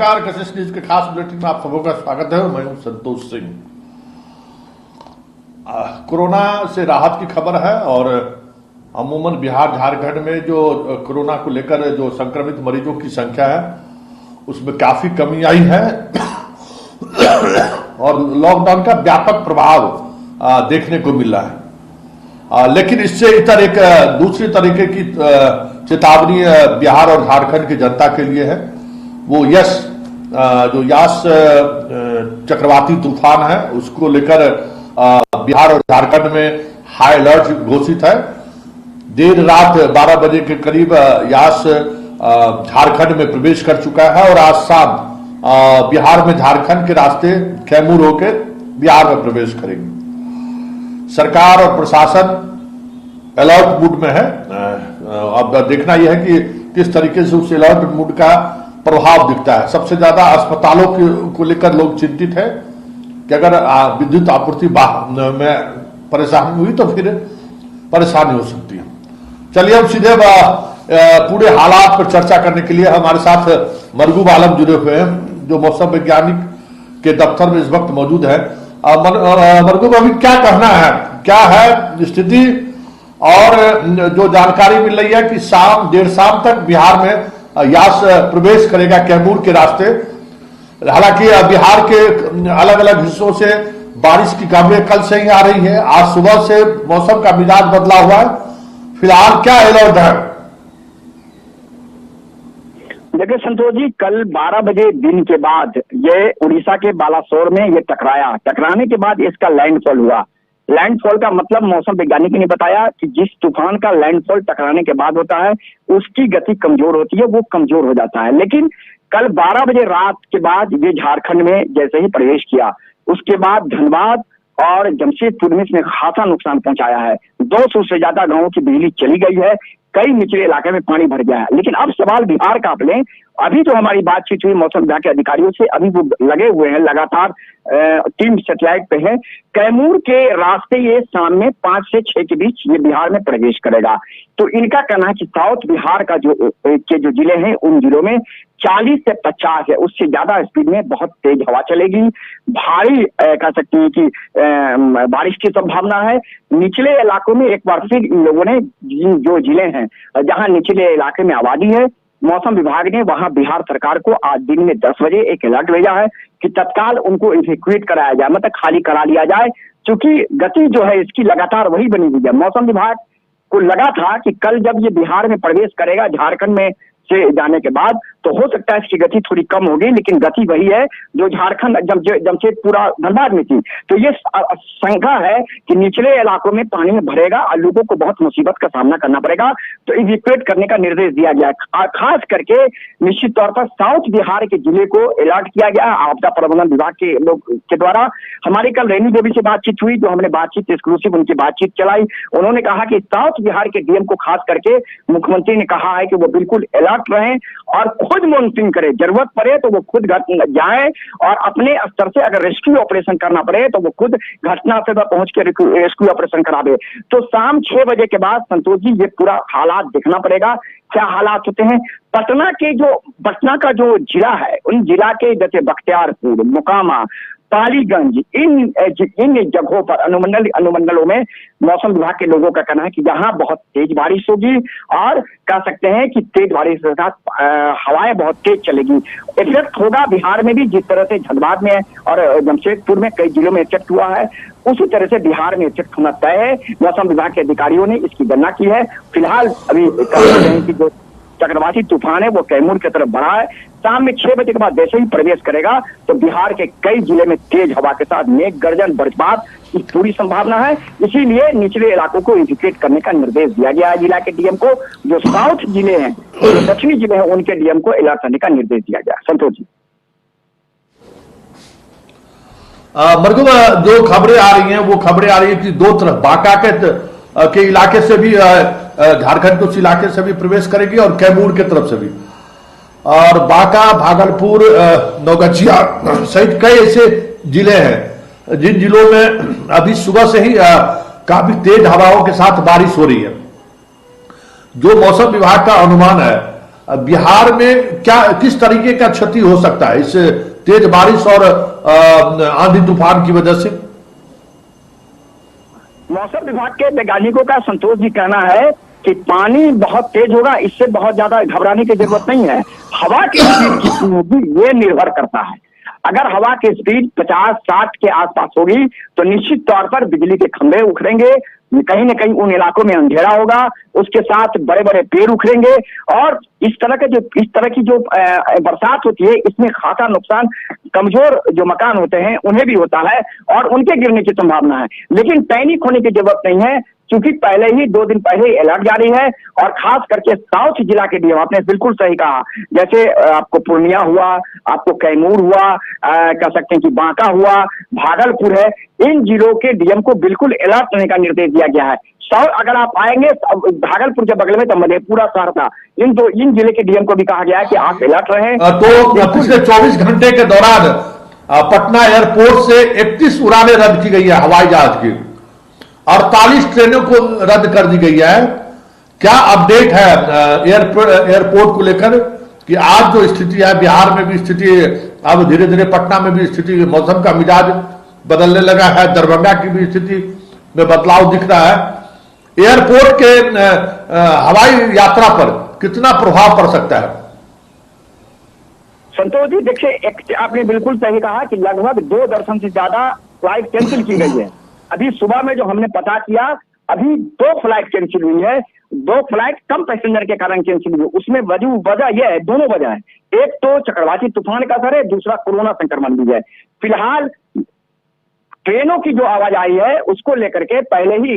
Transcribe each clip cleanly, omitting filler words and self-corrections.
नमस्कार, कशिश न्यूज के खास बुलेटिन में आप सबों का स्वागत है। मैं हूं संतोष सिंह। कोरोना से राहत की खबर है और अमूमन बिहार झारखंड में जो कोरोना को लेकर जो संक्रमित मरीजों की संख्या है उसमें काफी कमी आई है और लॉकडाउन का व्यापक प्रभाव देखने को मिल रहा है। लेकिन इससे इतर एक दूसरी तरीके की चेतावनी बिहार और झारखंड की जनता के लिए है। वो जो यास चक्रवाती तूफान है उसको लेकर बिहार और झारखंड में हाई अलर्ट घोषित है। देर रात 12 बजे के करीब यास झारखंड में प्रवेश कर चुका है और आज शाम बिहार में झारखंड के रास्ते कैमूर होकर बिहार में प्रवेश करेंगे। सरकार और प्रशासन अलर्ट मूड में है। अब देखना यह है कि किस तरीके से उस अलर्ट मूड का प्रभाव दिखता है। सबसे ज्यादा अस्पतालों को लेकर लोग चिंतित है कि अगर विद्युत आपूर्ति में परेशानी हुई तो फिर परेशानी हो सकती है। चलिए हम सीधे पूरे हालात पर चर्चा करने के लिए हमारे साथ मरगूब आलम जुड़े हुए हैं जो मौसम वैज्ञानिक के दफ्तर में इस वक्त मौजूद है। मरगूब, अभी क्या कहना है, क्या है स्थिति और जो जानकारी मिल रही है कि देर शाम तक बिहार में यास प्रवेश करेगा कैमूर के रास्ते। हालांकि बिहार के अलग अलग हिस्सों से बारिश की खबरें कल से ही आ रही है। आज सुबह से मौसम का मिजाज बदला हुआ है। फिलहाल क्या अलर्ट है? देखिए संतोष जी, कल 12 बजे दिन के बाद ये उड़ीसा के बालासोर में ये टकराया। टकराने के बाद इसका लैंडफॉल हुआ। लैंडफॉल का मतलब मौसम वैज्ञानिक ने बताया कि जिस तूफान का लैंडफॉल टकराने के बाद होता है उसकी गति कमजोर होती है, वो कमजोर हो जाता है। लेकिन कल 12 बजे रात के बाद ये झारखंड में जैसे ही प्रवेश किया उसके बाद धनबाद और जमशेदपुर में इसने खासा नुकसान पहुंचाया है। 200 से ज्यादा गांवों की बिजली चली गई है। कई निचले इलाके में पानी भर गया है। लेकिन अब सवाल बिहार का आप लें, अभी जो हमारी बातचीत हुई मौसम विभाग के अधिकारियों से, अभी वो लगे हुए हैं लगातार टीम सैटेलाइट पे है। कैमूर के रास्ते ये शाम में 5 से 6 के बीच ये बिहार में प्रवेश करेगा। तो इनका कहना है कि साउथ बिहार का जो जिले हैं उन जिलों में 40 से 50 है, उससे ज्यादा स्पीड में बहुत तेज हवा चलेगी। भारी कह सकते हैं कि बारिश की संभावना है। निचले इलाकों में एक बार फिर इन लोगों ने जो जिले हैं जहां निचले इलाके में आबादी है, मौसम विभाग ने वहां बिहार सरकार को आज दिन में 10 बजे एक अलर्ट भेजा है कि तत्काल उनको इवैक्यूएट कराया जाए, मतलब खाली करा लिया जाए। क्योंकि गति जो है इसकी लगातार वही बनी हुई है। मौसम विभाग को लगा था कि कल जब ये बिहार में प्रवेश करेगा झारखंड में से जाने के बाद तो हो सकता है इसकी गति थोड़ी कम होगी, लेकिन गति वही है जो झारखंड जमशेदपुरा धनबाद में थी। तो ये शंका है कि निचले इलाकों में पानी में भरेगा और लोगों को बहुत मुसीबत का सामना करना पड़ेगा। तो इवैक्यूएट करने का निर्देश दिया गया है। खास करके निश्चित तौर पर साउथ बिहार के जिले को अलर्ट किया गया आपदा प्रबंधन विभाग के लोग के द्वारा। हमारी कल रेणु देवी से बातचीत हुई, जो हमने बातचीत एक्सक्लूसिव उनकी बातचीत चलाई। उन्होंने कहा कि साउथ बिहार के डीएम को खास करके मुख्यमंत्री ने कहा है कि वो बिल्कुल अलर्ट रहें और खुद मॉनिटरिंग करें। जरूरत पड़े तो वो खुद जाए और अपने स्तर से अगर रेस्क्यू ऑपरेशन करना पड़े तो वो खुद घटना से पहुंच के रेस्क्यू ऑपरेशन करावे। तो शाम 6 बजे के बाद संतोष जी ये पूरा हालात देखना पड़ेगा। क्या हालात होते हैं पटना का जो जिला है, उन जिला के जैसे बख्तियारपुर, मोकामा, पालीगंज, इन जगहों पर अनुमंडलों में मौसम विभाग के लोगों का कहना है कि यहाँ बहुत तेज बारिश होगी और कह सकते हैं कि तेज बारिश के साथ हवाएं बहुत तेज चलेगी। इफेक्ट होगा बिहार में भी, जिस तरह से धनबाद में और जमशेदपुर में कई जिलों में इफेक्ट हुआ है उसी तरह से बिहार में इफेक्ट होना तय है। मौसम विभाग के अधिकारियों ने इसकी गणना की है। फिलहाल अभी कह सकते हैं कि जो चक्रवाती तूफान है वो कैमूर की तरफ बढ़ा है। शाम में 6 बजे के बाद जैसे ही प्रवेश करेगा तो बिहार के कई जिले में तेज हवा के साथ मेघ गर्जन वज्रपात की पूरी संभावना है। इसीलिए निचले इलाकों को इवैक्यूएट करने का निर्देश दिया गया है जिला के डीएम को। जो साउथ जिले हैं, जो दक्षिणी जिले हैं, उनके डीएम को अलर्ट करने का निर्देश दिया गया। संतोष जी, मरगूब, जो खबरें आ रही हैं वो खबरें आ रही है कि दो तरफ बांका के इलाके से भी झारखंड के उस इलाके से भी प्रवेश करेगी और कैमूर के तरफ से भी, और बांका, भागलपुर, नौगछिया सहित कई ऐसे जिले हैं जिन जिलों में अभी सुबह से ही काफी तेज हवाओं के साथ बारिश हो रही है। जो मौसम विभाग का अनुमान है बिहार में क्या किस तरीके का क्षति हो सकता है इस तेज बारिश और आंधी तूफान की वजह से? मौसम विभाग के वैज्ञानिकों का संतोष जी कहना है कि पानी बहुत तेज होगा, इससे बहुत ज्यादा घबराने की जरूरत नहीं है। हवा की स्पीड कितनी होगी ये निर्भर करता है। अगर हवा की स्पीड 50-60 के आसपास होगी तो निश्चित तौर पर बिजली के खंभे उखड़ेंगे, कहीं न कहीं उन इलाकों में अंधेरा होगा, उसके साथ बड़े बड़े पेड़ उखड़ेंगे और इस तरह की जो बरसात होती है इसमें खासा नुकसान कमजोर जो मकान होते हैं उन्हें भी होता है और उनके गिरने की संभावना है। लेकिन पैनिक होने की जरूरत नहीं है क्योंकि पहले ही 2 दिन पहले ही अलर्ट जारी है और खास करके साउथ जिला के डीएम, आपने बिल्कुल सही कहा, जैसे आपको पूर्णिया हुआ, आपको कैमूर हुआ, कह सकते हैं कि बांका हुआ, भागलपुर है, इन जिलों के डीएम को बिल्कुल अलर्ट रहने का निर्देश दिया गया है। अगर आप आएंगे भागलपुर के बगल में तो मधेपुरा शहर था, इन जिले के डीएम को भी कहा गया है कि आप अलर्ट रहें। तो पिछले 24 घंटे के दौरान पटना एयरपोर्ट से 31 उड़ानें रद्द की गई है हवाई जहाज की, 48 ट्रेनों को रद्द कर दी गई है। क्या अपडेट है एयरपोर्ट को लेकर कि आज जो स्थिति है बिहार में भी स्थिति, अब धीरे धीरे पटना में भी स्थिति, मौसम का मिजाज बदलने लगा है, दरभंगा की भी स्थिति में बदलाव दिख रहा है। एयरपोर्ट के हवाई यात्रा पर कितना प्रभाव पड़ सकता है? संतोष जी देखिए, आपने बिल्कुल सही कहा कि लगभग 2 दर्जन से ज्यादा फ्लाइट कैंसिल की गई है। अभी सुबह में जो हमने पता किया, अभी 2 फ्लाइट कैंसिल हुई है। 2 फ्लाइट कम पैसेंजर के कारण कैंसिल हुई। उसमें वजह यह है, दोनों वजह है, एक तो चक्रवाती तूफान का असर है, दूसरा कोरोना संक्रमण भी है। फिलहाल ट्रेनों की जो आवाजाही है उसको लेकर के पहले ही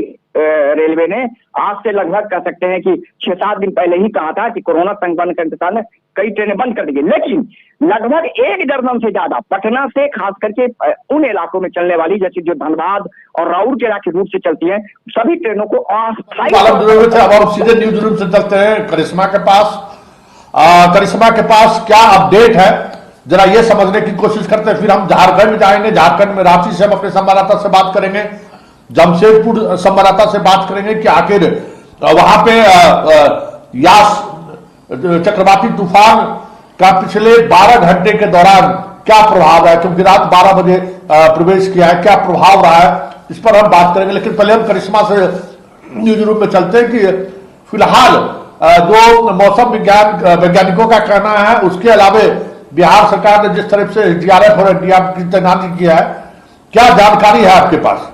रेलवे ने आज से लगभग कह सकते हैं कि 6-7 दिन पहले ही कहा था कि कोरोना संक्रमण के कारण कई ट्रेनें बंद कर दी गई। लेकिन लगभग 1 दर्जन से ज्यादा पटना से खास करके उन इलाकों में चलने वाली, जैसे जो धनबाद और राउर के इलाके रूट से चलती है, सभी ट्रेनों को अब सीधे न्यूज रूम से चलते हैं करिश्मा के पास। करिश्मा के पास क्या अपडेट है, जरा ये समझने की कोशिश करते हैं। फिर हम झारखंड में जाएंगे, झारखंड में रांची से हम अपने संवाददाता से बात करेंगे, जमशेदपुर संवाददाता से बात करेंगे कि आखिर वहां पे यास चक्रवाती तूफान का पिछले 12 घंटे के दौरान क्या प्रभाव है, क्योंकि रात 12 बजे प्रवेश किया है, क्या प्रभाव रहा है, इस पर हम बात करेंगे। लेकिन पहले हम करिश्मा से न्यूज रूम में चलते हैं कि फिलहाल जो मौसम वैज्ञानिकों का कहना है, उसके अलावे बिहार सरकार ने जिस तरह से एसडीआरएफ और एनडीआरएफ की तैनाती किया है, क्या जानकारी है आपके पास?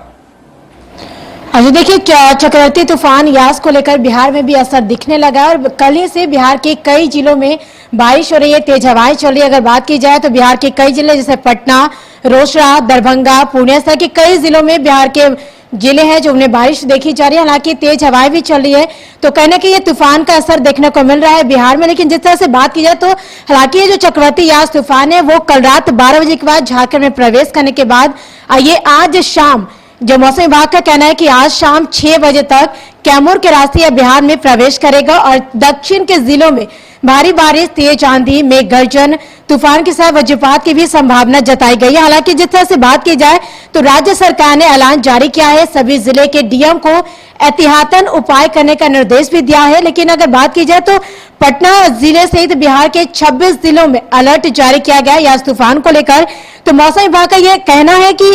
हाँ जी, देखिए चक्रवाती तूफान यास को लेकर बिहार में भी असर दिखने लगा और कल ही से बिहार के कई जिलों में बारिश हो रही है, तेज हवाएं चल रही है। अगर बात की जाए तो बिहार के कई जिले जैसे पटना, रोसड़ा, दरभंगा, पूर्णिया सहित के कई जिलों में बिहार के जिले हैं जो उन्हें बारिश देखी जा रही है। हालांकि तेज हवाएं भी चल रही है, तो कहने कि ये तूफान का असर देखने को मिल रहा है बिहार में। लेकिन जिस तरह से बात की जाए तो हालांकि ये जो चक्रवाती यास तूफान है वो कल रात 12 बजे के बाद झारखंड में प्रवेश करने के बाद ये आज शाम, जो मौसम विभाग का कहना है कि आज शाम 6 बजे तक कैमूर के रास्ते बिहार में प्रवेश करेगा और दक्षिण के जिलों में भारी बारिश, तेज आंधी, मेघ गर्जन, तूफान के साथ वज्रपात की भी संभावना जताई गई है। हालांकि जिस तरह से बात की जाए तो राज्य सरकार ने ऐलान जारी किया है, सभी जिले के डीएम को एहतियातन उपाय करने का निर्देश भी दिया है। लेकिन अगर बात की जाए तो पटना जिले सहित बिहार के 26 जिलों में अलर्ट जारी किया गया है यास तूफान को लेकर। तो मौसम विभाग का यह कहना है कि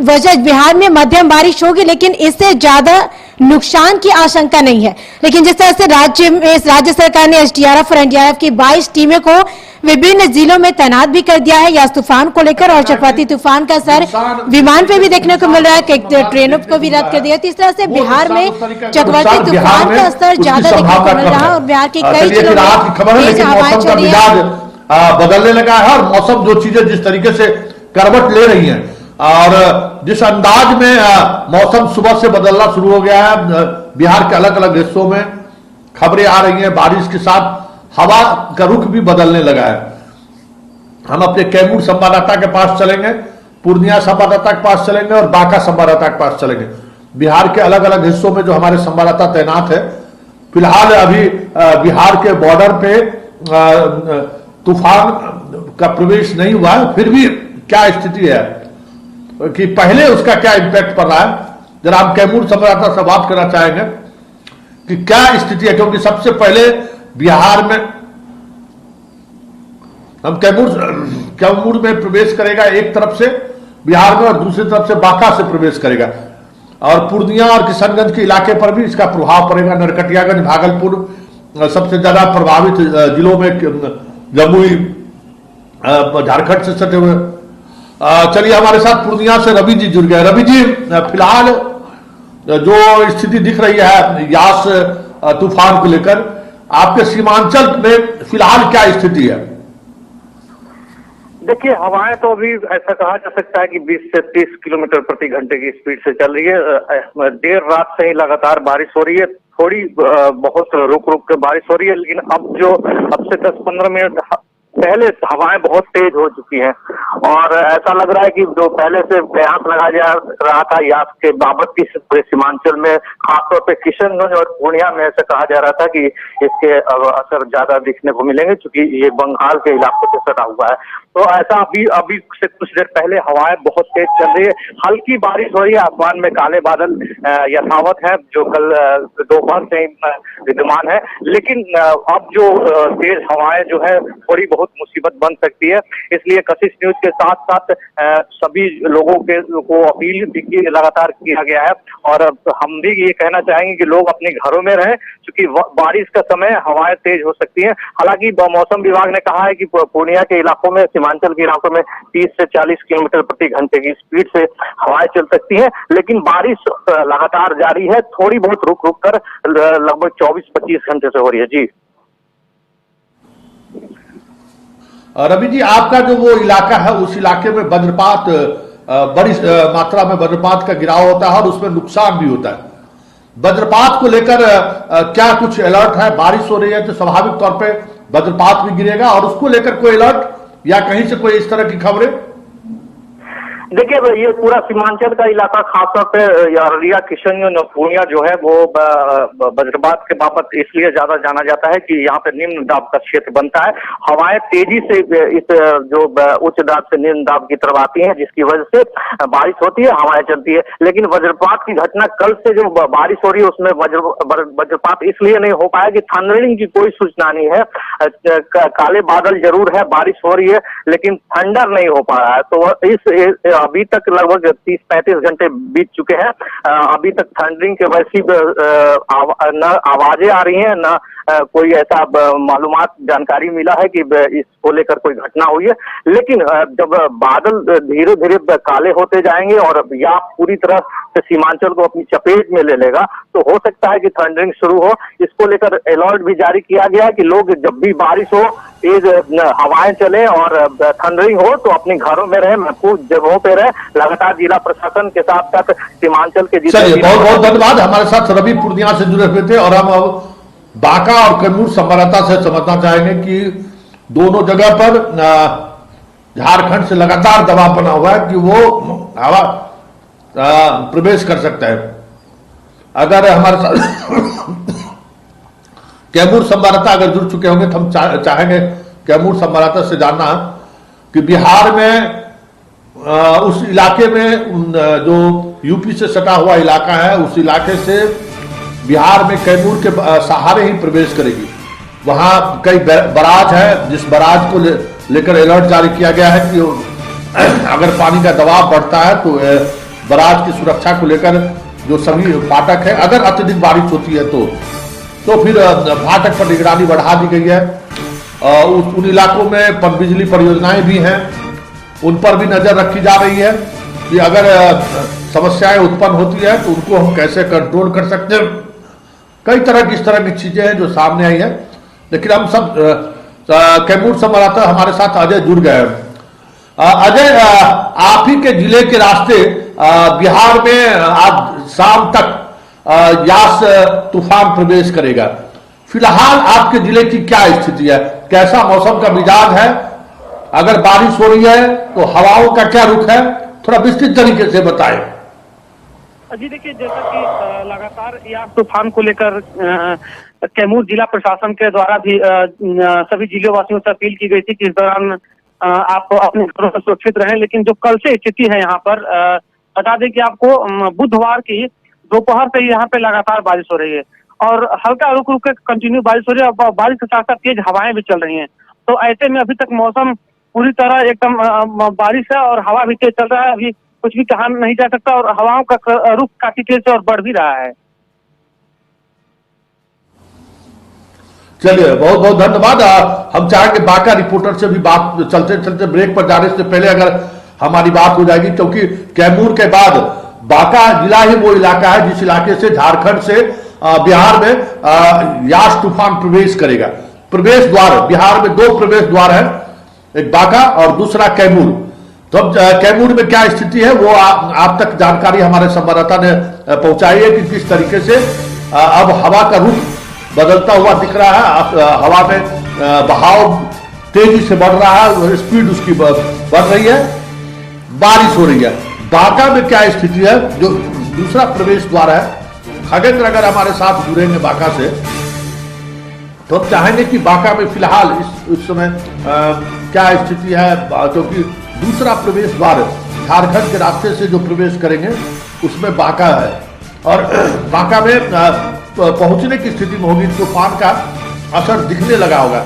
वजह बिहार में मध्यम बारिश होगी, लेकिन इससे ज्यादा नुकसान की आशंका नहीं है। लेकिन जिस तरह से राज्य सरकार ने एसडीआरएफ और एनडीआरएफ की 22 टीमें को विभिन्न जिलों में तैनात भी कर दिया है यास तूफान को लेकर, और चक्रवाती तूफान का असर विमान पे भी देखने को मिल रहा है, कई ट्रेनों को भी रद्द कर दिया। तो इस तरह से बिहार में चक्रवाती तूफान का असर ज्यादा देखने को मिल रहा है और बिहार के कई जिलों में तेज हवाएं चल रही है, बदलने लगा है और मौसम जो चीजें जिस तरीके से करवट ले रही हैं और जिस अंदाज में मौसम सुबह से बदलना शुरू हो गया है, बिहार के अलग अलग हिस्सों में खबरें आ रही हैं, बारिश के साथ हवा का रुख भी बदलने लगा है। हम अपने कैमूर संवाददाता के पास चलेंगे, पूर्णिया संवाददाता के पास चलेंगे और बांका संवाददाता के पास चलेंगे। बिहार के अलग अलग हिस्सों में जो हमारे संवाददाता तैनात है, फिलहाल अभी बिहार के बॉर्डर पे तूफान का प्रवेश नहीं हुआ है, फिर भी क्या स्थिति है कि पहले उसका क्या इंपैक्ट पड़ रहा है, जरा हम कैमूर संवाददाता से बात करना चाहेंगे कि क्या स्थिति है, क्योंकि सबसे पहले बिहार में हम कैमूर में प्रवेश करेगा एक तरफ से बिहार में और दूसरी तरफ से बांका से प्रवेश करेगा और पूर्णिया और किशनगंज के इलाके पर भी इसका प्रभाव पड़ेगा। नरकटियागंज, भागलपुर सबसे ज्यादा प्रभावित जिलों में, जमुई झारखंड से सटे हुए। चलिए हमारे साथ पूर्णिया से रवि जी जुड़ गए। रवि जी, फिलहाल जो स्थिति दिख रही है यास तूफान को लेकर, आपके सीमांचल में फिलहाल क्या स्थिति है? देखिए, हवाएं तो अभी ऐसा कहा जा सकता है कि 20 से 30 किलोमीटर प्रति घंटे की स्पीड से चल रही है। देर रात से ही लगातार बारिश हो रही है, थोड़ी बहुत रुक रुक के बारिश हो रही है, लेकिन अब से 10-15 मिनट पहले हवाएं बहुत तेज हो चुकी हैं और ऐसा लग रहा है कि जो पहले से प्रयास लगाया जा रहा था यास के बाबत की पूरे सीमांचल में, खासतौर पे किशनगंज और पूर्णिया में ऐसा कहा जा रहा था कि इसके असर ज्यादा दिखने को मिलेंगे, क्योंकि ये बंगाल के इलाकों से सटा हुआ है। तो ऐसा अभी से कुछ देर पहले हवाएं बहुत तेज चल रही है, हल्की बारिश हो रही है, आसमान में काले बादल यथावत है जो कल दोपहर से विद्यमान है। लेकिन अब जो तेज हवाएं जो है थोड़ी बहुत मुसीबत बन सकती है, इसलिए कशिश न्यूज के साथ साथ सभी लोगों को अपील भी लगातार किया गया है और हम भी ये कहना चाहेंगे कि लोग अपने घरों में रहें, क्योंकि बारिश का समय हवाएं तेज हो सकती हैं। हालांकि मौसम विभाग ने कहा है कि पूर्णिया के इलाकों में, सीमांचल के इलाकों में 30 से 40 किलोमीटर प्रति घंटे की स्पीड से हवाएं चल सकती हैं, लेकिन बारिश लगातार जारी है, थोड़ी बहुत रुक रुक कर लगभग 24-25 घंटे से हो रही है। जी रवि जी, आपका जो वो इलाका है उस इलाके में वज्रपात, बड़ी मात्रा में वज्रपात का गिराव होता है और उसमें नुकसान भी होता है। वज्रपात को लेकर क्या कुछ अलर्ट है? बारिश हो रही है तो स्वाभाविक तौर पे वज्रपात भी गिरेगा, और उसको लेकर कोई अलर्ट या कहीं से कोई इस तरह की खबरें? देखिए, ये पूरा सीमांचल का इलाका, खासतौर पे अररिया, किशनगंज और पूर्णिया जो है वो वज्रपात के बाबत इसलिए ज्यादा जाना जाता है कि यहाँ पे निम्न दाब का क्षेत्र बनता है। हवाएं तेजी से इस जो उच्च दाब से निम्न दाब की तरफ आती हैं, जिसकी वजह से बारिश होती है, हवाएं चलती है। लेकिन वज्रपात की घटना कल से जो बारिश हो रही है उसमें वज्रपात इसलिए नहीं हो पाया कि थंडरिंग की कोई सूचना नहीं है। काले बादल जरूर है, बारिश हो रही है, लेकिन थंडर नहीं हो पा रहा है। तो इस अभी तक लगभग 30-35 घंटे बीत चुके हैं, अभी तक थंडरिंग के वैसी न आवाजें आ रही हैं, न कोई ऐसा मालूमात जानकारी मिला है कि इसको लेकर कोई घटना हुई है। लेकिन जब बादल धीरे धीरे काले होते जाएंगे और या पूरी तरह से सीमांचल को अपनी चपेट में ले लेगा, तो हो सकता है कि थंडरिंग शुरू हो। इसको लेकर अलर्ट भी जारी किया गया है कि लोग जब भी बारिश हो, तेज हवाएं चले और थंडरिंग हो तो अपने घरों में रहे, महफूज जगहों पे रहे। लगातार जिला प्रशासन के साथ साथ सीमांचल के बहुत बहुत धन्यवाद। हमारे साथ रवि पूर्णिया से जुड़े हुए थे और हम अब बांका और कैमूर संवाददाता से समझना चाहेंगे कि दोनों जगह पर झारखंड से लगातार दबाव बना हुआ है कि वो हवा प्रवेश कर सकता है। अगर हमारे साथ कैमूर संवाददाता अगर जुड़ चुके होंगे तो हम चाहेंगे कैमूर संवाददाता से जानना कि बिहार में उस इलाके में जो यूपी से सटा हुआ इलाका है, उस इलाके से बिहार में कैमूर के सहारे ही प्रवेश करेगी। वहां कई बराज है, जिस बराज को लेकर अलर्ट जारी किया गया है कि अगर पानी का दबाव बढ़ता है तो बराज की सुरक्षा को लेकर जो सभी फाटक है, अगर अत्यधिक बारिश होती है तो फिर फाटक पर निगरानी बढ़ा दी गई है। उन इलाकों में पनबिजली परियोजनाएं भी हैं, उन पर भी नजर रखी जा रही है कि अगर समस्याएं उत्पन्न होती है तो उनको हम कैसे कंट्रोल कर सकते हैं। कई तरह की इस तरह की चीजें हैं जो सामने आई है। लेकिन हम सब कैमूर संवाददाता हमारे साथ अजय जुड़ गए हैं। अजय, आप ही के जिले के रास्ते बिहार में आज शाम तक यास तूफान प्रवेश करेगा। फिलहाल आपके जिले की क्या स्थिति है? कैसा मौसम का मिजाज है? अगर बारिश हो रही है तो हवाओं का क्या रुख है? थोड़ा विस्तृत तरीके से बताएं। जी देखिए, जैसा कि लगातार यास तूफान को लेकर कैमूर जिला प्रशासन के द्वारा भी सभी जिले वासियों से अपील की गई थी कि इस दौरान आप अपने घरों में सुरक्षित रहें। लेकिन जो कल से स्थिति है यहाँ पर, बता दें कि आपको बुधवार की दोपहर से यहाँ पे लगातार बारिश हो रही है और हल्का रुक रुक के कंटिन्यू बारिश हो रही है और बारिश के साथ साथ तेज हवाएं भी चल रही हैं। तो ऐसे में अभी तक मौसम पूरी तरह एकदम बारिश है और हवा भी तेज चल रहा है। अभी कुछ भी कहा नहीं जा सकता और हवाओं का रुख काफी तेज से और बढ़ भी रहा है। चलिए, बहुत बहुत धन्यवाद। हम चाहेंगे बाका रिपोर्टर से भी बात, चलते चलते ब्रेक पर जाने से पहले अगर हमारी बात हो जाएगी, क्योंकि कैमूर के बाद बाका जिला ही वो इलाका है जिस इलाके से झारखंड से बिहार में यास तूफान प्रवेश करेगा। प्रवेश द्वार बिहार में 2 प्रवेश द्वार है, एक बाका और दूसरा कैमूर। तो अब कैमूर में क्या स्थिति है वो आप तक जानकारी हमारे संवाददाता ने पहुंचाई है कि किस तरीके से अब हवा का रुख बदलता हुआ दिख रहा है। हवा में बहाव तेजी से बढ़ रहा है, स्पीड उसकी बढ़ रही है, बारिश हो रही है। बाका में क्या स्थिति है, जो दूसरा प्रवेश द्वार है, खगेंद्र अगर हमारे साथ जुड़ेंगे बाका से, तो हम चाहेंगे कि बाका में फिलहाल इस समय क्या स्थिति है, क्योंकि दूसरा प्रवेश द्वार झारखंड के रास्ते से जो प्रवेश करेंगे उसमें बाका है और बाका में पहुंचने की स्थिति में होगी, तूफान का असर दिखने लगा होगा।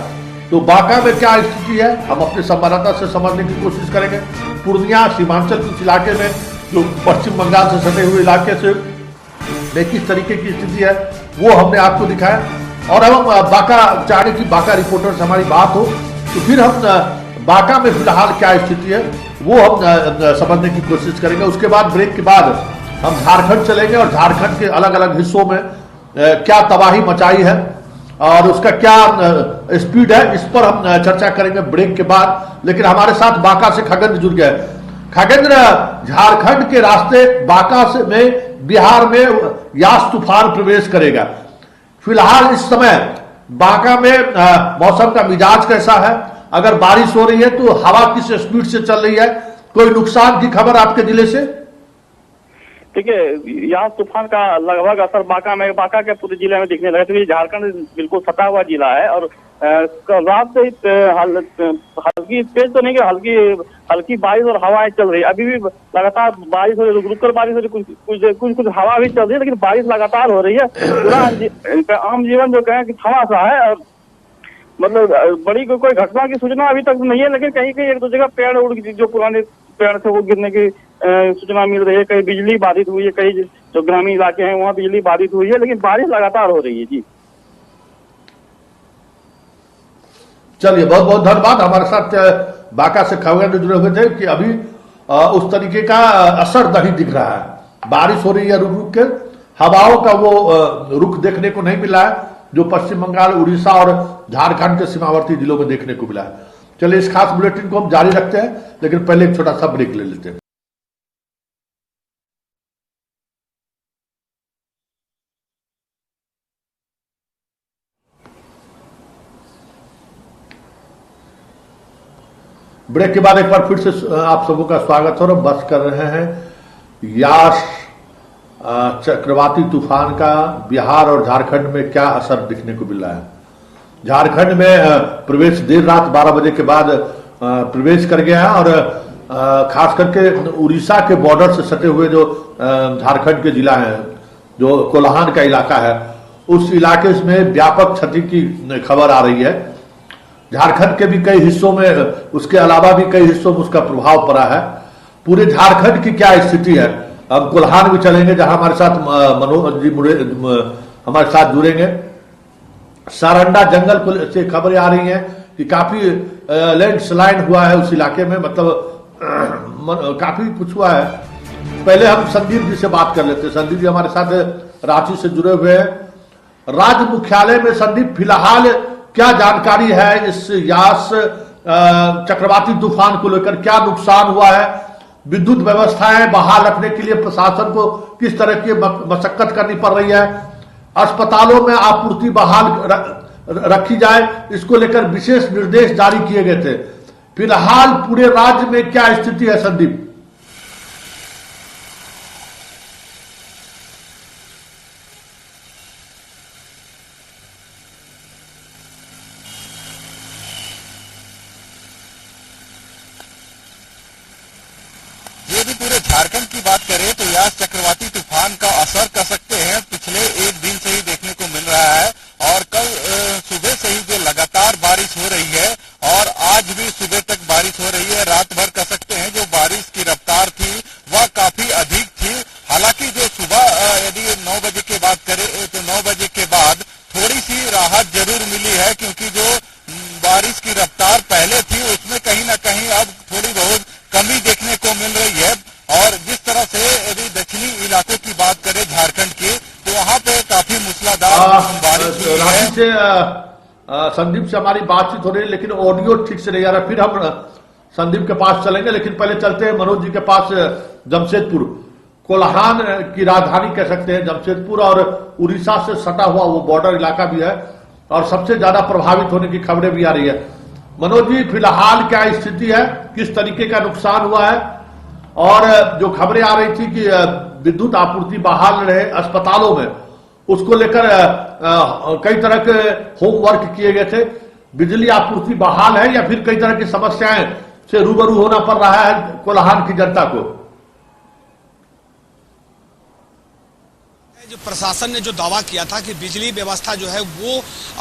तो बाका में क्या स्थिति है हम अपने संवाददाता से समझने की कोशिश करेंगे। पूर्णिया सीमांचल कुछ इलाके में जो पश्चिम बंगाल से सटे हुए इलाके से में किस तरीके की स्थिति है वो हमने आपको दिखाया। और अब हम बाका चाहे कि बाका रिपोर्टर से हमारी बात हो तो फिर हम बाका में फिलहाल क्या स्थिति है वो हम समझने की कोशिश करेंगे। उसके बाद ब्रेक के बाद हम झारखंड चलेंगे और झारखंड के अलग अलग हिस्सों में क्या तबाही मचाई है और उसका क्या स्पीड है, इस पर हम चर्चा करेंगे ब्रेक के बाद। लेकिन हमारे साथ बाका से खगेंद्र जुड़ गए। खगेंद्र, झारखंड के रास्ते बाका से में बिहार में यास तूफान प्रवेश करेगा। फिलहाल इस समय बाका में मौसम का मिजाज कैसा है? अगर बारिश हो रही है तो हवा किस स्पीड से चल रही है? कोई नुकसान की खबर आपके जिले से? ठीक है, यास तूफान का लगभग असर बाका के पूरे जिले में दिखने लगा, क्योंकि झारखंड बिल्कुल सटा हुआ जिला है और रात से हल्की तेज तो नहीं कि हल्की बारिश और हवाएं चल रही है। अभी भी लगातार बारिश हो रही है, रुक कर बारिश हो रही है, कुछ हवा भी चल रही है, लेकिन बारिश लगातार हो रही है। पूरा आम जीवन जो कहें कि थमा सा है और मतलब बड़ी कोई घटना की सूचना अभी तक नहीं है, लेकिन कहीं कहीं एक दो जगह पेड़ उड़ जो पुराने पेड़ थे वो गिरने की सूचना मिल रही है। कहीं बिजली बाधित हुई है, कई जो ग्रामीण इलाके हैं वहाँ बिजली बाधित हुई है, लेकिन बारिश लगातार हो रही है। जी चलिए, बहुत बहुत धन्यवाद। हमारे साथ बाका से खगेंद्र जुड़े हुए थे कि अभी उस तरीके का असर नहीं दिख रहा है। बारिश हो रही है रुक रुक के, हवाओं का वो रुख देखने को नहीं मिला है जो पश्चिम बंगाल, उड़ीसा और झारखंड के सीमावर्ती जिलों में देखने को मिला है। चलिए, इस खास बुलेटिन को हम जारी रखते हैं, लेकिन पहले एक छोटा सा ब्रेक ले लेते हैं। ब्रेक के बाद एक बार फिर से आप सबों का स्वागत है और हम बात कर रहे हैं यास चक्रवाती तूफान का बिहार और झारखंड में क्या असर दिखने को मिल रहा है। झारखंड में प्रवेश देर रात 12 बजे के बाद प्रवेश कर गया है और खास करके उड़ीसा के बॉर्डर से सटे हुए जो झारखंड के जिला हैं, जो कोल्हान का इलाका है, उस इलाके में व्यापक क्षति की खबर आ रही है। झारखंड के भी कई हिस्सों में, उसके अलावा भी कई हिस्सों में उसका प्रभाव पड़ा है। पूरे झारखंड की क्या स्थिति है? हम कोल्हान भी चलेंगे जहां हमारे साथ मनोज जी हमारे साथ जुड़ेंगे। सारंडा जंगल से खबरें आ रही हैं कि काफी लैंडस्लाइड हुआ है उस इलाके में, मतलब काफी कुछ हुआ है। पहले हम संदीप जी से बात कर लेते हैं। संदीप जी हमारे साथ रांची से जुड़े हुए हैं। राज्य मुख्यालय में संदीप, फिलहाल क्या जानकारी है इस यास चक्रवाती तूफान को लेकर? क्या नुकसान हुआ है? विद्युत व्यवस्थाएं बहाल रखने के लिए प्रशासन को किस तरह की मशक्कत करनी पड़ रही है? अस्पतालों में आपूर्ति बहाल रखी जाए, इसको लेकर विशेष निर्देश जारी किए गए थे। फिलहाल पूरे राज्य में क्या स्थिति है संदीप? यदि पूरे झारखंड की बात करें तो यास चक्रवाती तूफान का असर कह सकते हैं पिछले एक दिन से ही देखने को मिल रहा है और कल सुबह से ही जो लगातार बारिश हो रही है और से संदीप से हमारी बातचीत हो रही है, लेकिन ऑडियो ठीक से नहीं आ रहा। फिर हम संदीप के पास चलेंगे, लेकिन पहले चलते हैं मनोज जी के पास जमशेदपुर। कोल्हान की राजधानी कह सकते हैं जमशेदपुर, और उड़ीसा से सटा हुआ वो बॉर्डर इलाका भी है, और सबसे ज्यादा प्रभावित होने की खबरें भी आ रही है। मनोज जी, फिलहाल क्या स्थिति है, किस तरीके का नुकसान हुआ है, और जो खबरें आ रही थी कि विद्युत आपूर्ति बहाल रहे अस्पतालों में, उसको लेकर कई तरह के होमवर्क किए गए थे, बिजली आपूर्ति बहाल है या फिर कई तरह की समस्याएं से रूबरू होना पड़ रहा है कोल्हान की जनता को? जो प्रशासन ने जो दावा किया था कि बिजली व्यवस्था जो है वो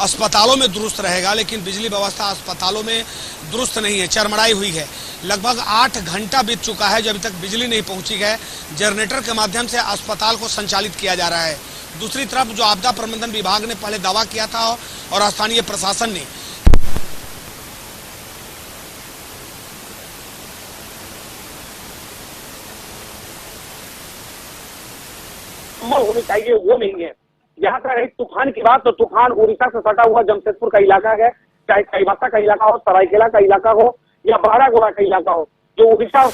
अस्पतालों में दुरुस्त रहेगा, लेकिन बिजली व्यवस्था अस्पतालों में दुरुस्त नहीं है, चरमराई हुई है। लगभग 8 घंटा बीत चुका है जब तक बिजली नहीं पहुंची है। जनरेटर के माध्यम से अस्पताल को संचालित किया जा रहा है। दूसरी तरफ जो आपदा प्रबंधन विभाग ने पहले दावा किया था और स्थानीय प्रशासन ने होनी चाहिए, वो नहीं है। यहाँ का एक तूफान की बात, तो तूफान उड़ीसा से सटा हुआ जमशेदपुर का इलाका है, चाहे चाईबासा का इलाका हो, सरायकेला का इलाका हो या बारागोड़ा का इलाका हो, जो उड़ीसा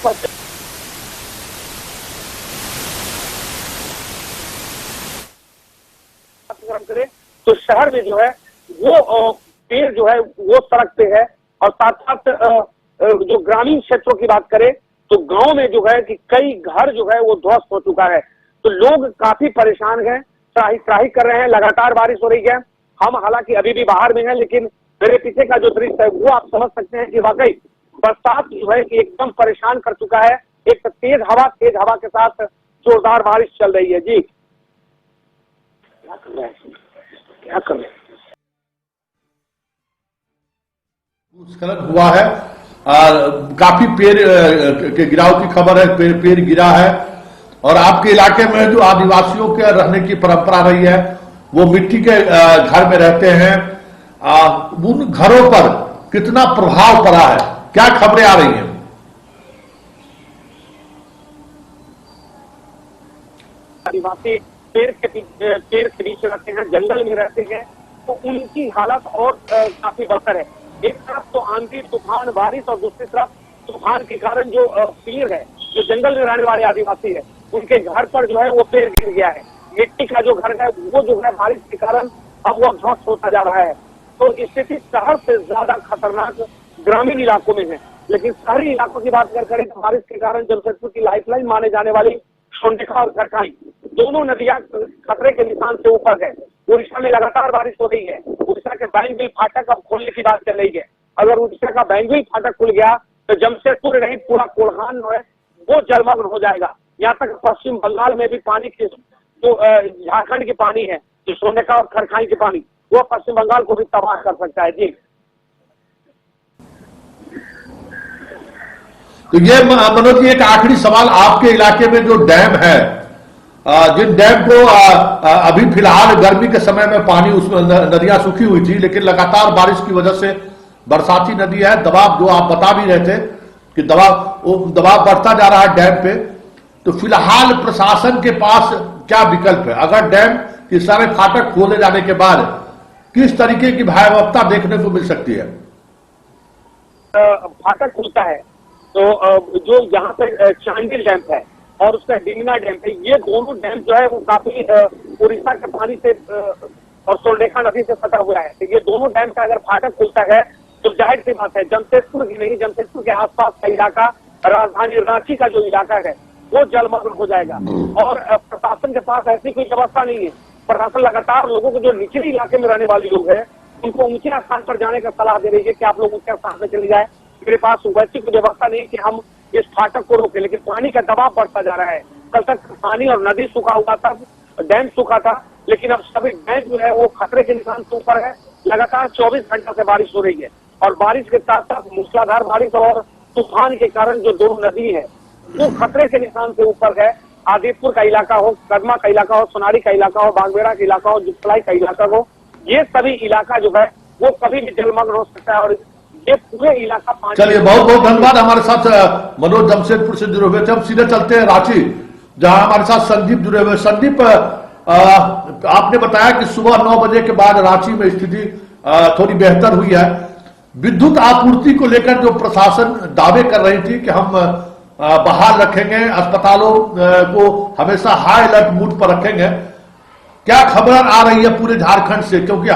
करे तो शहर में जो है वो पेड़ जो है वो सड़क पे है, और साथ साथ जो ग्रामीण क्षेत्रों की बात करें तो गांव में जो है कि कई घर जो है वो ध्वस्त हो चुका है। तो लोग काफी परेशान हैं, त्राही कर रहे हैं। लगातार बारिश हो रही है। हम हालांकि अभी भी बाहर में हैं, लेकिन मेरे पीछे का जो दृश्य है वो आप समझ सकते हैं कि वाकई बरसात जो है एकदम परेशान कर चुका है। एक तेज हवा के साथ जोरदार बारिश चल रही है। जी क्या कर रहे हैं? भूस्खलन हुआ है, काफी पेड़ के गिराव की खबर है, पेड़ गिरा है, और आपके इलाके में जो आदिवासियों के रहने की परंपरा रही है, वो मिट्टी के घर में रहते हैं, उन घरों पर कितना प्रभाव पड़ा है, क्या खबरें आ रही हैं? आदिवासी पेड़ के बीच रहते हैं, जंगल में रहते हैं, तो उनकी हालत और काफी बदतर है। एक तरफ तो आंधी तूफान बारिश, और दूसरी तरफ तूफान के कारण जो पेड़ है, जो जंगल में रहने वाले आदिवासी है, उनके घर पर जो है वो पेड़ गिर गया है। मिट्टी का जो घर है वो जो है बारिश के कारण अब वो ध्वस्त होता जा रहा है। तो स्थिति शहर से ज्यादा खतरनाक ग्रामीण इलाकों में है। लेकिन शहरी इलाकों की बात करें तो बारिश के कारण जमशेदपुर की लाइफलाइन माने जाने वाली सोंडेखा और खरखाई दोनों नदियां खतरे के निशान से ऊपर है। उड़ीसा में लगातार बारिश हो रही है। उड़ीसा के बैंगबिल फाटक अब खोलने की बात चल रही है। अगर उड़ीसा का बैंगबिल फाटक खुल गया तो जमशेदपुर नहीं, पूरा कोल्हान जो है वो जलमग्न हो जाएगा। यहाँ तक पश्चिम बंगाल में भी पानी की जो झारखंड की पानी है, जो सोनेका और खरखाई की पानी, वो पश्चिम बंगाल को भी तबाह कर सकता है। जी, तो ये मनोज जी एक आखिरी सवाल, आपके इलाके में जो डैम है, जिन डैम को अभी फिलहाल गर्मी के समय में पानी उसमें नदियां सूखी हुई थी, लेकिन लगातार बारिश की वजह से बरसाती नदी है, दबाव जो आप बता भी रहे थे कि दबाव बढ़ता जा रहा है डैम पे, तो फिलहाल प्रशासन के पास क्या विकल्प है? अगर डैम के सारे फाटक खोले जाने के बाद किस तरीके की भयावहता देखने को मिल सकती है? फाटक खुलता है तो जो यहाँ पे चांडिल डैम है और उसका डिंगना डैम है, ये दोनों डैम जो है वो काफी उड़ीसा के पानी से और सोलडेखा नदी से सटा हुआ है। तो ये दोनों डैम का अगर फाटक खुलता है तो जाहिर सी बात है जमशेदपुर की नहीं, जमशेदपुर के आसपास का इलाका, राजधानी रांची का जो इलाका है वो जलमग्न हो जाएगा। और प्रशासन के पास ऐसी कोई व्यवस्था नहीं है। प्रशासन लगातार लोगों को, जो निचले इलाके में रहने वाले लोग हैं, उनको ऊंचे स्थान पर जाने का सलाह दे रही है कि आप लोग ऊंचे स्थान पर चले जाए। मेरे पास वैसी कोई व्यवस्था नहीं कि हम इस फाटक को रोके, लेकिन पानी का दबाव बढ़ता जा रहा है। कल तक पानी और नदी सूखा हुआ था, डैम सूखा था, लेकिन अब सभी डैम जो है वो खतरे के निशान से ऊपर है। लगातार 24 घंटा से बारिश हो रही है, और बारिश के साथ साथ मूसलाधार बारिश और तूफान के कारण जो दोनों नदी है वो खतरे के निशान से ऊपर है। आदिपुर का इलाका हो, कदमा का इलाका हो, सोनारी का इलाका हो, बागबेड़ा का इलाका हो, जुगसलाई का इलाका हो, ये सभी इलाका जो है वो कभी भी जलमग्न हो सकता है। और ये पूरे इलाका पानी। चलिए, बहुत बहुत धन्यवाद। हमारे साथ मनोज जमशेदपुर से जुड़े हुए थे। हम सीधे चलते हैं रांची, जहां हमारे साथ संदीप जुड़े हुए। संदीप, आपने बताया कि सुबह 9 बजे के बाद रांची में स्थिति थोड़ी बेहतर हुई है। विद्युत आपूर्ति को लेकर जो प्रशासन दावे कर रही थी कि हम बहाल रखेंगे, अस्पतालों को हमेशा हाई अलर्ट मूड पर रखेंगे, क्या खबर आ रही है पूरे झारखंड से? क्योंकि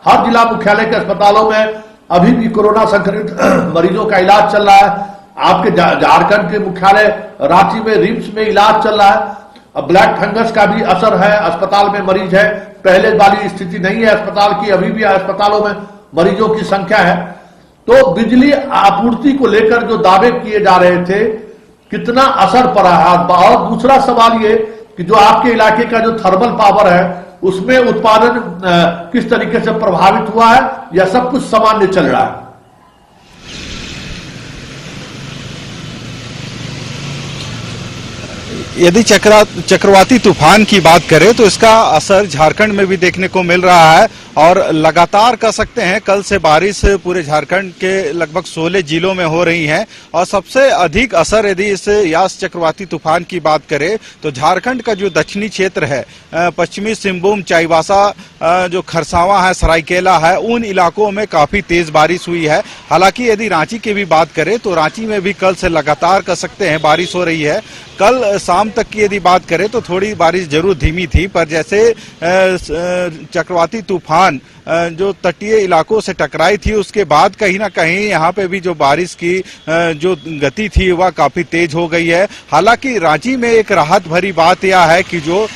हर जिला मुख्यालय के अस्पतालों में अभी भी कोरोना संक्रमित मरीजों का इलाज चल रहा है। आपके झारखंड के मुख्यालय रांची में रिम्स में इलाज चल रहा है। अब ब्लैक फंगस का भी असर है, अस्पताल में मरीज है, पहले वाली स्थिति नहीं है अस्पताल की, अभी भी अस्पतालों में मरीजों की संख्या है। तो बिजली आपूर्ति को लेकर जो दावे किए जा रहे थे, कितना असर पड़ा है? और दूसरा सवाल ये कि जो आपके इलाके का जो थर्मल पावर है उसमें उत्पादन किस तरीके से प्रभावित हुआ है या सब कुछ सामान्य चल रहा है? यदि चक्रवाती तूफान की बात करें तो इसका असर झारखंड में भी देखने को मिल रहा है और लगातार कह सकते हैं कल से बारिश पूरे झारखंड के लगभग 16 जिलों में हो रही है। और सबसे अधिक असर यदि इस यास चक्रवाती तूफान की बात करें तो झारखंड का जो दक्षिणी क्षेत्र है, पश्चिमी सिंहभूम, चाईबासा, जो खरसावां है, सरायकेला है, उन इलाकों में काफी तेज बारिश हुई है। हालांकि यदि रांची की भी बात करें तो रांची में भी कल से लगातार कह सकते हैं बारिश हो रही है। कल शाम तक की यदि बात करें तो थोड़ी बारिश जरूर धीमी थी, पर जैसे चक्रवाती तूफान जो तटीय इलाकों से टकराई थी उसके बाद कहीं ना कहीं यहाँ पे भी जो बारिश की जो गति थी वह काफी तेज हो गई है। हालांकि रांची में एक राहत भरी बात यह है कि जो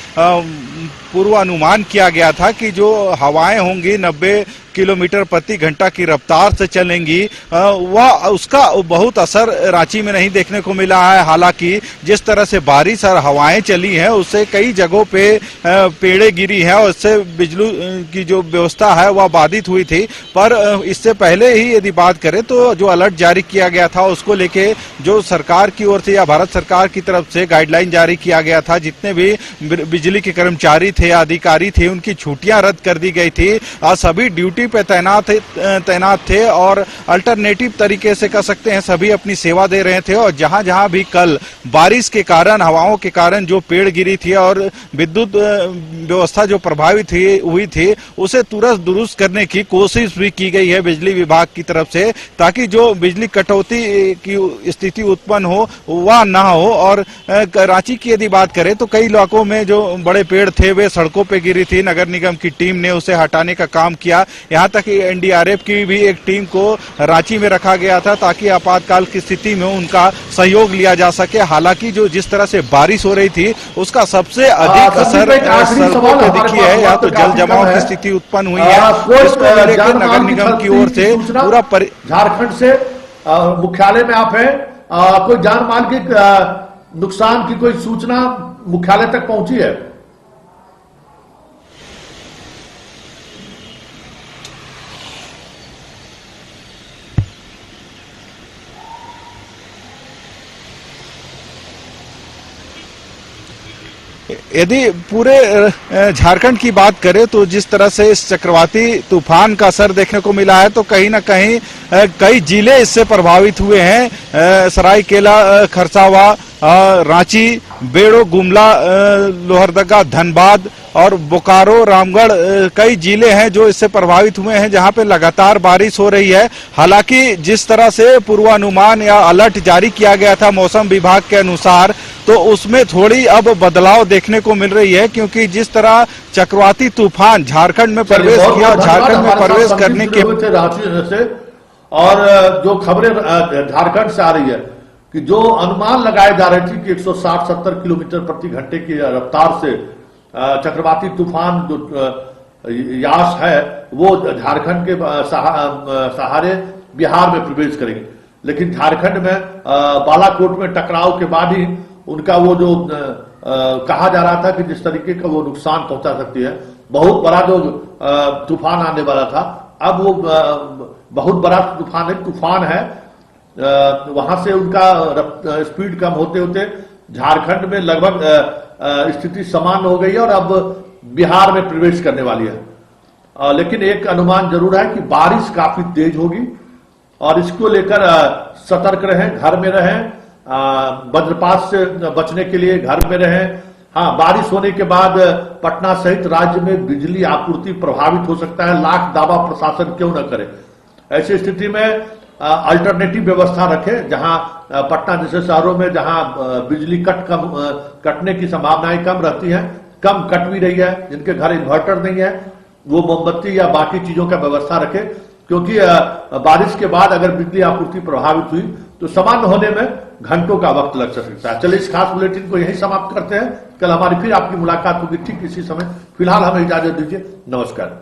पूर्वानुमान किया गया था कि जो हवाएं होंगी 90 किलोमीटर प्रति घंटा की रफ्तार से चलेंगी, वह उसका बहुत असर रांची में नहीं देखने को मिला है। हालांकि जिस तरह से बारिश और हवाएं चली हैं उससे कई जगहों पे पेड़े गिरी हैं और इससे बिजली की जो व्यवस्था है वह बाधित हुई थी। पर इससे पहले ही यदि बात करें तो जो अलर्ट जारी किया गया था उसको लेके जो सरकार की ओर से या भारत सरकार की तरफ से गाइडलाइन जारी किया गया था, जितने भी बिजली के कर्मचारी थे, अधिकारी थे, उनकी छुट्टियां रद्द कर दी गई थी और सभी ड्यूटी पे तैनात थे और अल्टरनेटिव तरीके से कह सकते हैं सभी अपनी सेवा दे रहे थे। और जहां जहां भी कल बारिश के कारण, हवाओं के कारण जो पेड़ गिरी थी और विद्युत व्यवस्था जो प्रभावित हुई थी उसे तुरंत दुरुस्त करने की कोशिश भी की गई है बिजली विभाग की तरफ से, ताकि जो बिजली कटौती की स्थिति उत्पन्न हो वह ना हो। और रांची की यदि बात करें तो कई इलाकों में जो बड़े पेड़ थे वे सड़कों पे गिरी थी, नगर निगम की टीम ने उसे हटाने का काम किया। यहाँ तक कि एनडीआरएफ की भी एक टीम को रांची में रखा गया था ताकि आपातकाल की स्थिति में उनका सहयोग लिया जा सके। हालांकि जो जिस तरह से बारिश हो रही थी उसका सबसे अधिक असर सड़कों पे दिखी है। या तो जल जमाव की स्थिति उत्पन्न हुई है, इसको लेकर नगर निगम की ओर से पूरा झारखंड से मुख्यालय में आप हैं, कोई जान माल के नुकसान की कोई सूचना मुख्यालय तक पहुंची है? यदि पूरे झारखंड की बात करें तो जिस तरह से इस चक्रवाती तूफान का असर देखने को मिला है तो कहीं ना कहीं कई जिले इससे प्रभावित हुए हैं। सरायकेला, खरसावा, रांची, बेड़ो, गुमला, लोहरदगा, धनबाद और बोकारो, रामगढ़ कई जिले हैं जो इससे प्रभावित हुए हैं जहां पे लगातार बारिश हो रही है। हालांकि जिस तरह से पूर्वानुमान या अलर्ट जारी किया गया था मौसम विभाग के अनुसार तो उसमें थोड़ी अब बदलाव देखने को मिल रही है, क्योंकि जिस तरह चक्रवाती तूफान झारखंड में प्रवेश किया, झारखंड में प्रवेश करने के से और जो खबरें झारखंड से आ रही है कि जो अनुमान लगाए जा रहे थे कि 160-70 किलोमीटर प्रति घंटे की रफ्तार से चक्रवाती तूफान जो यास है वो झारखंड के सहारे बिहार में प्रवेश करेंगे। लेकिन झारखंड में बालाकोट में टकराव के बाद ही उनका वो जो कहा जा रहा था कि जिस तरीके का वो नुकसान पहुंचा सकती है, बहुत बड़ा जो तूफान आने वाला था, अब वो बहुत बड़ा तूफान है। वहां से उनका स्पीड कम होते होते झारखंड में लगभग स्थिति समान हो गई है और अब बिहार में प्रवेश करने वाली है। लेकिन एक अनुमान जरूर है कि बारिश काफी तेज होगी और इसको लेकर सतर्क रहें, घर में रहें, वज्रपात से बचने के लिए घर में रहें हाँ, बारिश होने के बाद पटना सहित राज्य में बिजली आपूर्ति प्रभावित हो सकता है, लाख दावा प्रशासन क्यों न करे। ऐसी स्थिति में अल्टरनेटिव व्यवस्था रखें, जहां पटना जैसे शहरों में जहां बिजली कटने की संभावनाएं कम रहती हैं, कम कट भी रही है, जिनके घर इन्वर्टर नहीं है वो मोमबत्ती या बाकी चीजों का व्यवस्था रखें, क्योंकि बारिश के बाद अगर बिजली आपूर्ति प्रभावित हुई तो सामान्य होने में घंटों का वक्त लग सकता है। चलिए इस खास बुलेटिन को यही समाप्त करते हैं। कल हमारी फिर आपकी मुलाकात होगी ठीक इसी समय। फिलहाल हमें इजाजत दीजिए। नमस्कार।